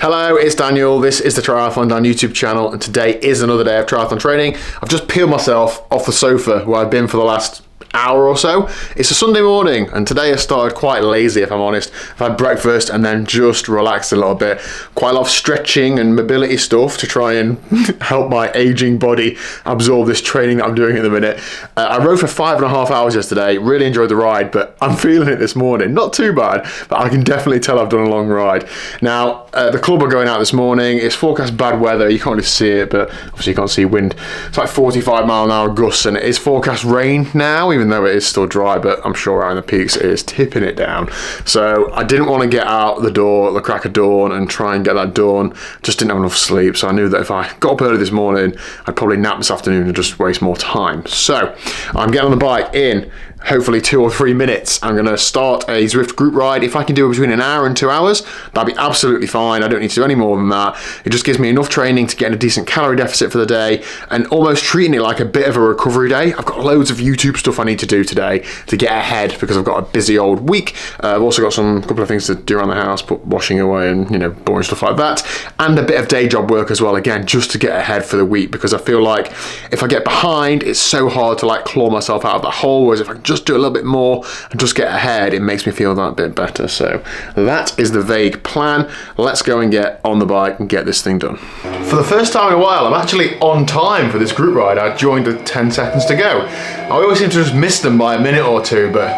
Hello, it's Daniel. This is the TriathlonDan YouTube channel, and today is another day of triathlon training. I've just peeled myself off the sofa where I've been for the last hour or so. It's a Sunday morning, and today I started quite lazy, if I'm honest. I've had breakfast and then just relaxed a little bit. Quite a lot of stretching and mobility stuff to try and help my aging body absorb this training that I'm doing at the minute. I rode for 5.5 hours yesterday. Really enjoyed the ride, but I'm feeling it this morning. Not too bad, but I can definitely tell I've done a long ride. Now, the club are going out this morning. It's forecast bad weather. You can't really see it, but obviously you can't see wind. It's like 45-mile-an-hour gusts, and it is forecast rain now, even though it is still dry, but I'm sure around the peaks it is tipping it down. So I didn't want to get out the door at the crack of dawn and try and get that done. Just didn't have enough sleep, so I knew that if I got up early this morning, I'd probably nap this afternoon and just waste more time. So I'm getting on the bike in hopefully 2 or 3 minutes. I'm going to start a Zwift group ride. If I can do it between an hour and 2 hours, that'd be absolutely fine. I don't need to do any more than that. It just gives me enough training to get in a decent calorie deficit for the day and almost treating it like a bit of a recovery day. I've got loads of YouTube stuff I need to do today to get ahead because I've got a busy old week. I've also got a couple of things to do around the house, put washing away and, boring stuff like that. And a bit of day job work as well, again, just to get ahead for the week, because I feel like if I get behind, it's so hard to claw myself out of that hole, whereas if I can just do a little bit more and just get ahead, it makes me feel that bit better. So that is the vague plan. Let's go and get on the bike and get this thing done. For the first time in a while, I'm actually on time for this group ride. I joined with 10 seconds to go. I always seem to just miss them by a minute or two, but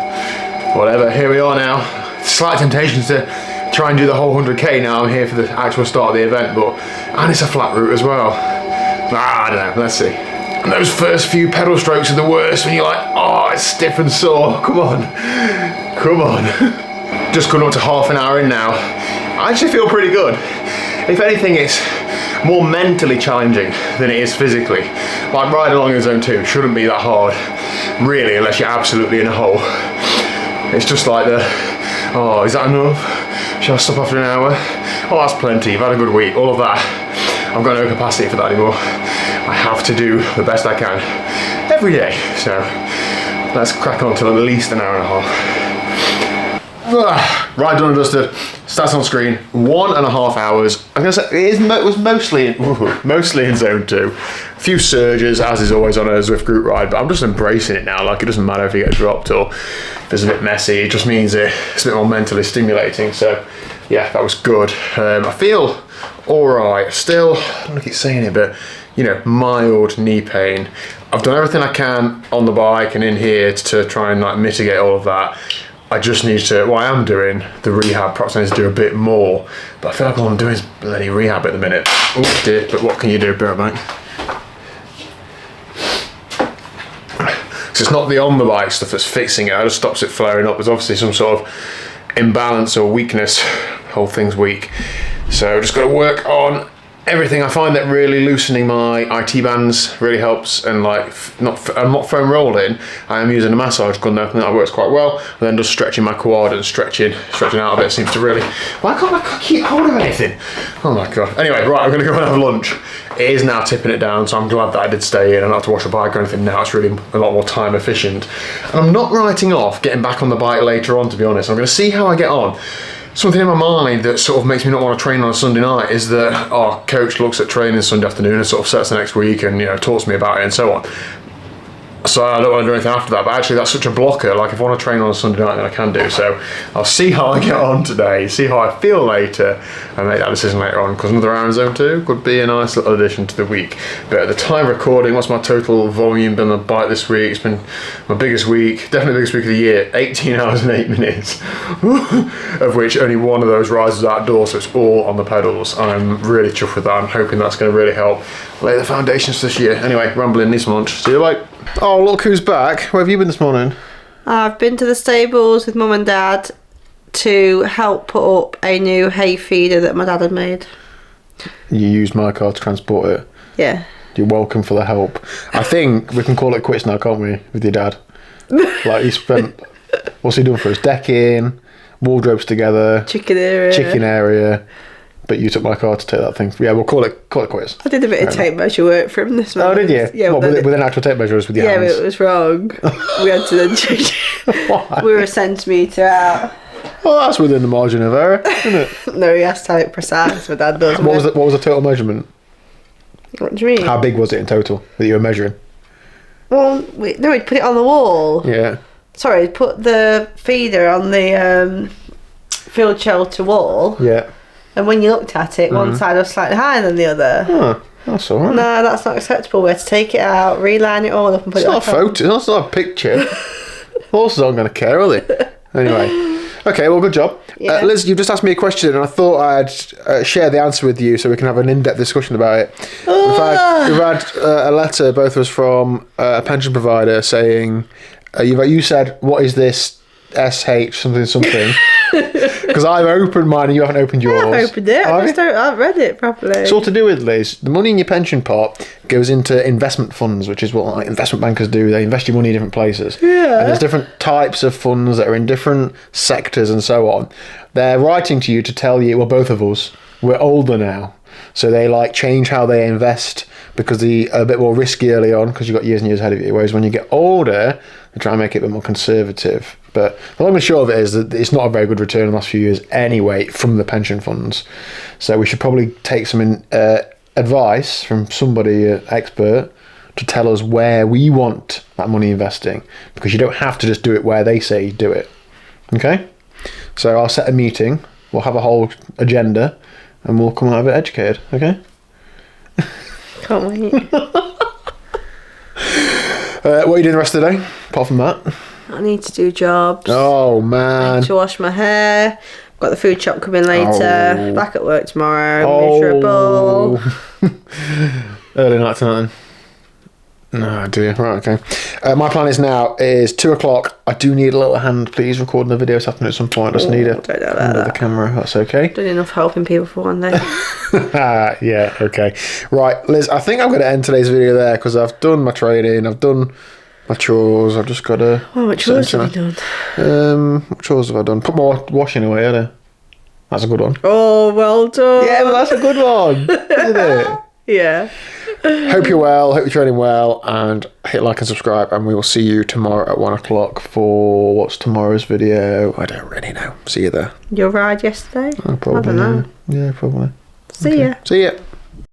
whatever, here we are now. Slight temptations to try and do the whole 100k now. I'm here for the actual start of the event, and it's a flat route as well. I don't know, let's see. And those first few pedal strokes are the worst when you're like, oh, it's stiff and sore. Come on. Just coming up to half an hour in now. I actually feel pretty good. If anything, it's more mentally challenging than it is physically. Like riding along in zone 2 shouldn't be that hard, really, unless you're absolutely in a hole. It's just like oh, is that enough? Shall I stop after an hour? Oh, that's plenty. You've had a good week. All of that. I've got no capacity for that anymore. I have to do the best I can every day. So let's crack on till at least an hour and a half. Ride done and dusted. Stats on screen. 1.5 hours. I'm gonna say it was mostly in zone 2. A few surges, as is always on a Zwift group ride, but I'm just embracing it now. Like, it doesn't matter if you get dropped or if it's a bit messy. It just means it's a bit more mentally stimulating. So yeah, that was good. I feel all right. Still, I don't want to keep saying it, but mild knee pain. I've done everything I can on the bike and in here to try and mitigate all of that. I just need to, I am doing the rehab. Perhaps I need to do a bit more, but I feel like all I'm doing is bloody rehab at the minute. Oh dear, but what can you do, bear in mind? So it's not the on the bike stuff that's fixing it, it just stops it flaring up. There's obviously some sort of imbalance or weakness, whole thing's weak. So just got to work on everything. I find that really loosening my IT bands really helps, and I'm not foam rolling. I am using a massage gun though, and that works quite well. And then just stretching my quad and stretching out a bit seems to really. Why can't I keep hold of anything? Oh my god. Anyway, right, I'm gonna go and have lunch. It is now tipping it down, so I'm glad that I did stay in. I don't have to wash a bike or anything now. It's really a lot more time efficient. And I'm not writing off getting back on the bike later on, to be honest. I'm gonna see how I get on. Something in my mind that sort of makes me not want to train on a Sunday night is that our coach looks at training Sunday afternoon and sort of sets the next week and talks to me about it and so on. So I don't want to do anything after that, but actually that's such a blocker. Like, if I want to train on a Sunday night, then I can do. So I'll see how I get on today, see how I feel later, and make that decision later on, because another hour in zone 2 could be a nice little addition to the week. But at the time of recording, what's my total volume been on the bike this week? It's been my biggest week, definitely the biggest week of the year, 18 hours and 8 minutes, of which only one of those rides was outdoors, so it's all on the pedals. I'm really chuffed with that. I'm hoping that's going to really help lay the foundations this year. Anyway, rambling, need some lunch. See you later. Oh, look who's back. Where have you been this morning? I've been to the stables with Mum and Dad to help put up a new hay feeder that my dad had made. You used my car to transport it? Yeah. You're welcome for the help. I think we can call it quits now, can't we, with your dad? He spent, what's he doing for us? Decking, wardrobes together. Chicken area. But you took my car to take that thing. Yeah, we'll call it quits. I did a bit of tape measure work for him this morning. Oh, did you? Yeah. What, with an actual tape measure with your hands? Yeah, but it was wrong. We had to then change it. We were a centimetre out. Well, that's within the margin of error, isn't it? No, he has to have it precise. My dad does. What was the total measurement? What do you mean? How big was it in total that you were measuring? Well, no, he'd put it on the wall. Yeah. Sorry, he'd put the feeder on the field shelter wall. Yeah. And when you looked at it, one side was slightly higher than the other. Oh, that's all right. No, that's not acceptable. We had to take it out, reline it all up and put It's it not a back on. photo. That's not a picture. Horses aren't going to care, are they? Anyway. Okay, well, good job. Yeah. Liz, you just asked me a question and I thought I'd share the answer with you so we can have an in-depth discussion about it. We've had a letter, both of us, from a pension provider saying, you said, what is this SH something? Because I've opened mine and you haven't opened yours. I've opened it. I haven't read it properly. It's all to do with, Liz, the money in your pension pot goes into investment funds, which is what investment bankers do. They invest your money in different places. Yeah. And there's different types of funds that are in different sectors and so on. They're writing to you to tell you, well, both of us, we're older now. So they change how they invest because they're a bit more risky early on because you've got years and years ahead of you. Whereas when you get older, they try and make it a bit more conservative. But the long and short of it is that it's not a very good return in the last few years anyway from the pension funds. So we should probably take some advice from somebody, expert, to tell us where we want that money investing. Because you don't have to just do it where they say do it. Okay? So I'll set a meeting. We'll have a whole agenda. And we'll come out of it educated, okay? Can't wait. What are you doing the rest of the day, apart from that? I need to do jobs. Oh, I man. need to wash my hair. Got the food shop coming later. Oh. Back at work tomorrow. Miserable. Early night tonight, then. No, dear. Right, okay. My plan is 2 o'clock. I do need a little hand, please, recording the video this afternoon at some point. I just need don't know about under the that. camera. That's okay. Done enough helping people for one day. Yeah, okay. Right, Liz, I think I'm going to end today's video there because I've done my training, I've done my chores, I've just got to... Oh, what chores have you done? What chores have I done? Put my washing away, haven't I? That's a good one. Oh, well done. Yeah, but that's a good one, isn't it? Yeah. Hope you're well, hope you're training well, and hit like and subscribe, and we will see you tomorrow at 1 o'clock for what's tomorrow's video? I don't really know. See you there. Your ride yesterday? Probably. I don't know. Yeah, probably. See ya. See ya.